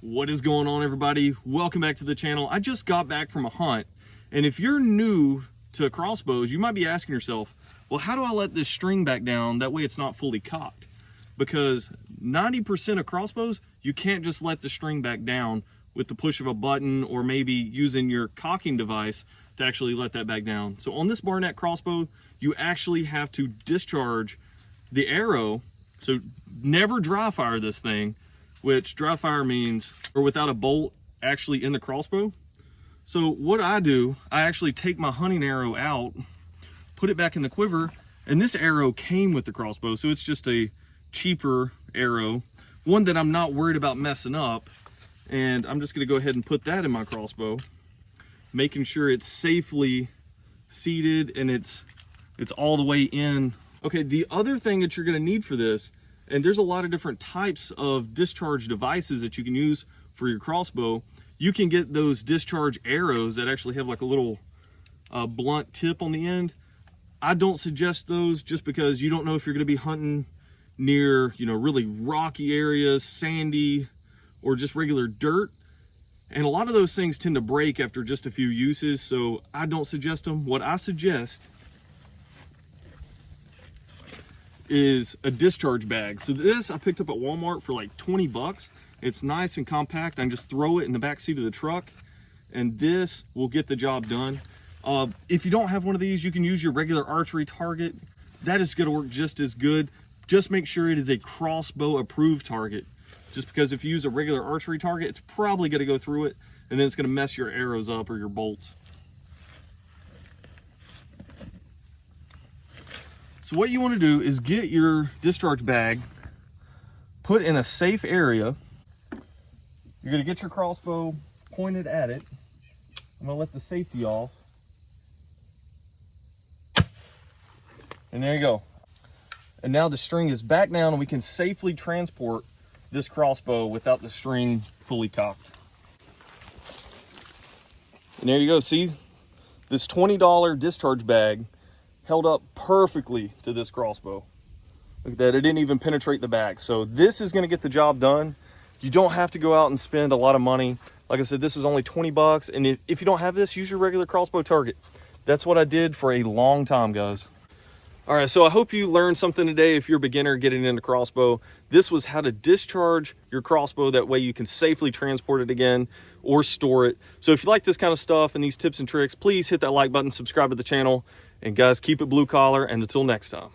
What is going on, everybody? Welcome back to the channel. I just got back from a hunt, and if you're new to crossbows, you might be asking yourself, well, how do I let this string back down that way it's not fully cocked? Because 90% of crossbows, you can't just let the string back down with the push of a button or maybe using your cocking device to actually let that back down. So on this Barnett crossbow, you actually have to discharge the arrow. So never dry fire this thing, which dry fire means or without a bolt actually in the crossbow. So what I do, I actually take my hunting arrow out, put it back in the quiver, and this arrow came with the crossbow, so it's just a cheaper arrow, one that I'm not worried about messing up. And I'm just gonna go ahead and put that in my crossbow, making sure it's safely seated and it's all the way in. Okay, the other thing that you're gonna need for this, and there's a lot of different types of discharge devices that you can use for your crossbow. You can get those discharge arrows that actually have like a little blunt tip on the end. I don't suggest those just because you don't know if you're gonna be hunting near, really rocky areas, sandy, or just regular dirt. And a lot of those things tend to break after just a few uses, so I don't suggest them. What I suggest is a discharge bag. So this I picked up at Walmart for like 20 bucks. It's nice and compact. I can just throw it in the back seat of the truck, and this will get the job done. If you don't have one of these, you can use your regular archery target. That is gonna work just as good. Just make sure it is a crossbow approved target. Just because if you use a regular archery target, it's probably gonna go through it, and then it's gonna mess your arrows up or your bolts. So what you wanna do is get your discharge bag, put in a safe area. You're gonna get your crossbow pointed at it. I'm gonna let the safety off. And there you go. And now the string is back down and we can safely transport this crossbow without the string fully cocked. And there you go. See, this $20 discharge bag held up perfectly to this crossbow. Look at that, it didn't even penetrate the bag. So this is gonna get the job done. You don't have to go out and spend a lot of money. Like I said, this is only 20 bucks. And if you don't have this, use your regular crossbow target. That's what I did for a long time, guys. All right, so I hope you learned something today. If you're a beginner getting into crossbow, this was how to discharge your crossbow. That way you can safely transport it again or store it. So if you like this kind of stuff and these tips and tricks, please hit that like button, subscribe to the channel, and guys, keep it blue collar, and until next time.